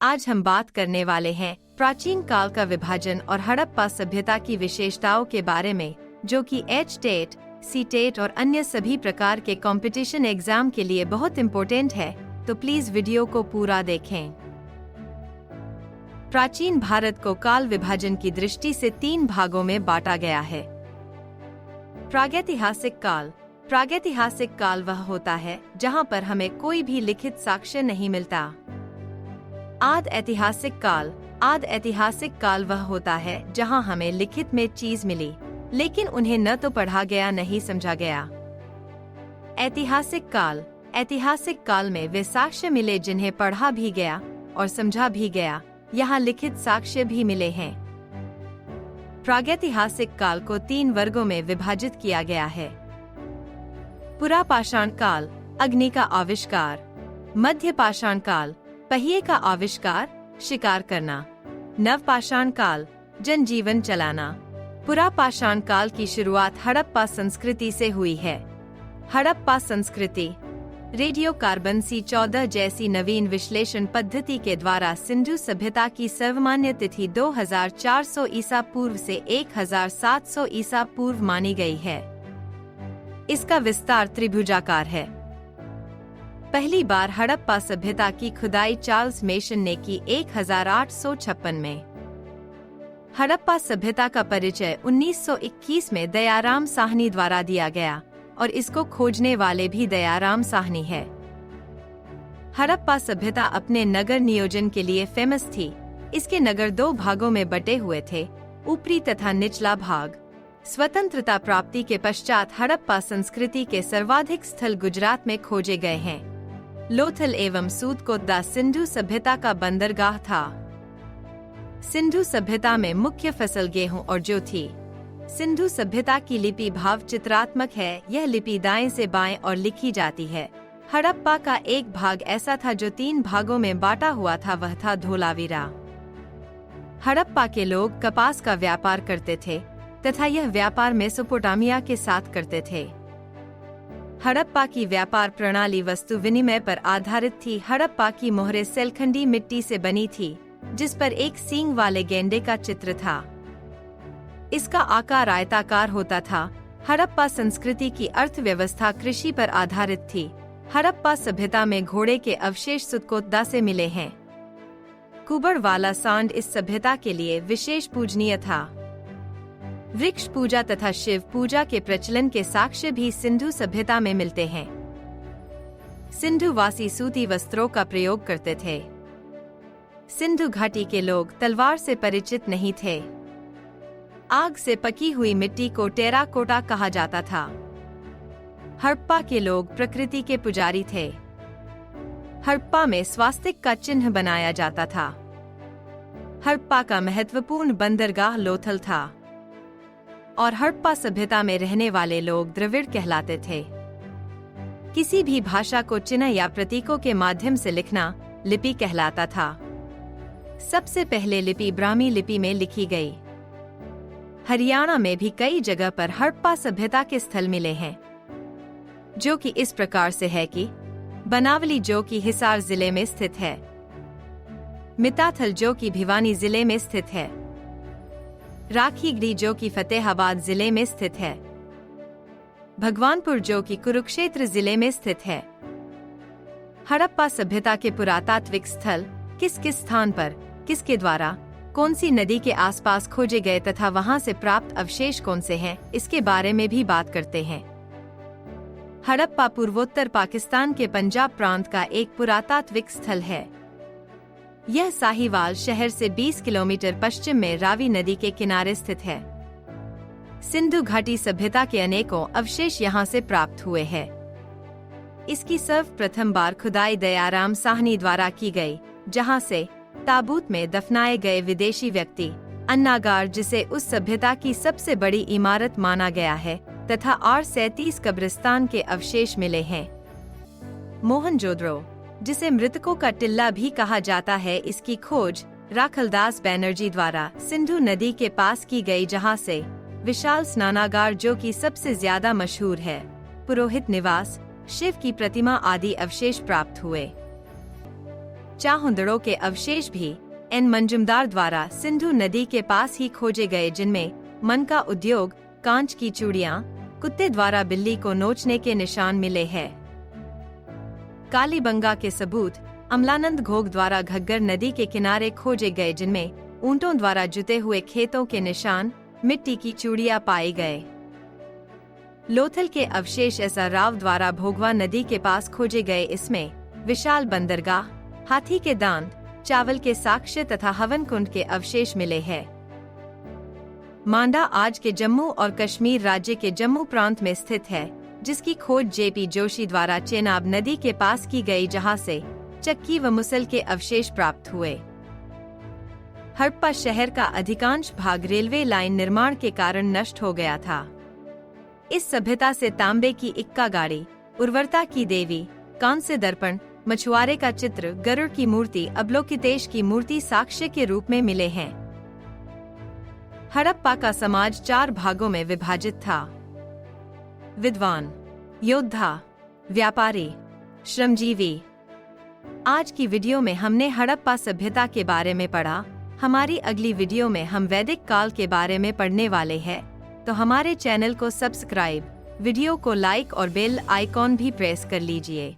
आज हम बात करने वाले हैं प्राचीन काल का विभाजन और हड़प्पा सभ्यता की विशेषताओं के बारे में, जो कि एच-टेट, सी-टेट और अन्य सभी प्रकार के कंपटीशन एग्जाम के लिए बहुत इम्पोर्टेंट है, तो प्लीज वीडियो को पूरा देखें। प्राचीन भारत को काल विभाजन की दृष्टि से 3 भागों में बांटा गया है। प्रागैतिहासिक काल। प्रागैतिहासिक काल वह होता है जहां पर हमें कोई भी लिखित साक्ष्य नहीं मिलता। आद ऐतिहासिक काल। आद ऐतिहासिक काल वह होता है जहां हमें लिखित में चीज मिली, लेकिन उन्हें न तो पढ़ा गया न ही समझा गया। ऐतिहासिक काल। ऐतिहासिक काल में वे साक्ष्य मिले जिन्हें पढ़ा भी गया और समझा भी गया। यहाँ लिखित साक्ष्य भी मिले हैं। प्रागैतिहासिक काल को 3 वर्गों में विभाजित किया गया है। पुरापाषाण काल, अग्नि का आविष्कार। मध्य पाषाण काल, पहिए का आविष्कार, शिकार करना। नवपाषाण काल, जनजीवन चलाना। पुरापाषाण काल की शुरुआत हड़प्पा संस्कृति से हुई है। हड़प्पा संस्कृति रेडियो कार्बन C14 जैसी नवीन विश्लेषण पद्धति के द्वारा सिंधु सभ्यता की सर्वमान्य तिथि 2400 ईसा पूर्व से 1700 ईसा पूर्व मानी गई है। इसका विस्तार त्रिभुजाकार है। पहली बार हड़प्पा सभ्यता की खुदाई चार्ल्स मेसन ने की 1856 में। हड़प्पा सभ्यता का परिचय 1921 में दयाराम साहनी द्वारा दिया गया और इसको खोजने वाले भी दयाराम साहनी है। हड़प्पा सभ्यता अपने नगर नियोजन के लिए फेमस थी। इसके नगर 2 भागों में बटे हुए थे, ऊपरी तथा निचला भाग। स्वतंत्रता प्राप्ति के पश्चात हड़प्पा संस्कृति के सर्वाधिक स्थल गुजरात में खोजे गए हैं। लोथल एवं सूतकोट्टा सिंधु सभ्यता का बंदरगाह था। सिंधु सभ्यता में मुख्य फसल गेहूं और जौ थी। सिंधु सभ्यता की लिपि भाव चित्रात्मक है। यह लिपि दाएं से बाएं और लिखी जाती है। हड़प्पा का एक भाग ऐसा था जो 3 भागों में बांटा हुआ था, वह था धोलावीरा। हड़प्पा के लोग कपास का व्यापार करते थे तथा यह व्यापार मेसोपोटामिया के साथ करते थे। हड़प्पा की व्यापार प्रणाली वस्तु विनिमय पर आधारित थी। हड़प्पा की मोहरें सेलखंडी मिट्टी से बनी थी, जिस पर एक सींग वाले गेंडे का चित्र था। इसका आकार आयताकार होता था। हड़प्पा संस्कृति की अर्थव्यवस्था कृषि पर आधारित थी। हड़प्पा सभ्यता में घोड़े के अवशेष सूतकोट्टा से मिले हैं। कुबड़ वाला सांड इस सभ्यता के लिए विशेष पूजनीय था। वृक्ष पूजा तथा शिव पूजा के प्रचलन के साक्ष्य भी सिंधु सभ्यता में मिलते हैं। सिंधु वासी सूती वस्त्रों का प्रयोग करते थे। सिंधु घाटी के लोग तलवार से परिचित नहीं थे। आग से पकी हुई मिट्टी को टेराकोटा कहा जाता था। हड़प्पा के लोग प्रकृति के पुजारी थे। हड़प्पा में स्वास्तिक का चिन्ह बनाया जाता था। हड़प्पा का महत्वपूर्ण बंदरगाह लोथल था और हड़प्पा सभ्यता में रहने वाले लोग द्रविड़ कहलाते थे। किसी भी भाषा को चिन्ह या प्रतीकों के माध्यम से लिखना लिपि कहलाता था। सबसे पहले लिपि ब्राह्मी लिपि में लिखी गई। हरियाणा में भी कई जगह पर हड़प्पा सभ्यता के स्थल मिले हैं, जो कि इस प्रकार से है कि बनावली जो कि हिसार जिले में स्थित है, मिताथल जो कि भिवानी जिले में स्थित है, राखीगढ़ी जो कि फतेहाबाद जिले में स्थित है, भगवानपुर जो कि कुरुक्षेत्र जिले में स्थित है। हड़प्पा सभ्यता के पुरातात्विक स्थल किस किस स्थान पर, किसके द्वारा, कौन सी नदी के आसपास खोजे गए तथा वहां से प्राप्त अवशेष कौन से हैं, इसके बारे में भी बात करते हैं। हड़प्पा पूर्वोत्तर पाकिस्तान के पंजाब प्रांत का एक पुरातात्विक स्थल है। यह साहिवाल शहर से 20 किलोमीटर पश्चिम में रावी नदी के किनारे स्थित है। सिंधु घाटी सभ्यता के अनेकों अवशेष यहाँ से प्राप्त हुए हैं। इसकी सर्वप्रथम बार खुदाई दयाराम साहनी द्वारा की गई, जहाँ से ताबूत में दफनाए गए विदेशी व्यक्ति अन्नागार, जिसे उस सभ्यता की सबसे बड़ी इमारत माना गया है, तथा R37 कब्रिस्तान के अवशेष मिले हैं। मोहनजोदड़ो, जिसे मृतकों का टिल्ला भी कहा जाता है, इसकी खोज राखलदास बैनर्जी द्वारा सिंधु नदी के पास की गई, जहां से विशाल स्नानागार जो कि सबसे ज्यादा मशहूर है, पुरोहित निवास, शिव की प्रतिमा आदि अवशेष प्राप्त हुए। चाहुंदड़ों के अवशेष भी एन मंजुमदार द्वारा सिंधु नदी के पास ही खोजे गए, जिनमें मन का उद्योग, कांच की चूड़ियां, कुत्ते द्वारा बिल्ली को नोचने के निशान मिले हैं। कालीबंगा के सबूत अमलानंद घोग द्वारा घग्गर नदी के किनारे खोजे गए, जिनमें ऊंटों द्वारा जुते हुए खेतों के निशान, मिट्टी की चूड़ियां पाए गए। लोथल के अवशेष एस आर राव द्वारा भोगवा नदी के पास खोजे गए, इसमें विशाल बंदरगाह, हाथी के दांत, चावल के साक्ष्य तथा हवन कुंड के अवशेष मिले हैं। मांडा आज के जम्मू और कश्मीर राज्य के जम्मू प्रांत में स्थित है, जिसकी खोज जेपी जोशी द्वारा चेनाब नदी के पास की गई, जहां से चक्की व मुसल के अवशेष प्राप्त हुए। हड़प्पा शहर का अधिकांश भाग रेलवे लाइन निर्माण के कारण नष्ट हो गया था। इस सभ्यता से तांबे की इक्का गाड़ी, उर्वरता की देवी, कांस्य दर्पण, मछुआरे का चित्र, गरुड़ की मूर्ति, अवलोकितेश की मूर्ति साक्ष्य के रूप में मिले हैं। हड़प्पा का समाज 4 भागों में विभाजित था: विद्वान, योद्धा, व्यापारी, श्रमजीवी। आज की वीडियो में हमने हड़प्पा सभ्यता के बारे में पढ़ा। हमारी अगली वीडियो में हम वैदिक काल के बारे में पढ़ने वाले हैं, तो हमारे चैनल को सब्सक्राइब, वीडियो को लाइक और बेल आइकॉन भी प्रेस कर लीजिए।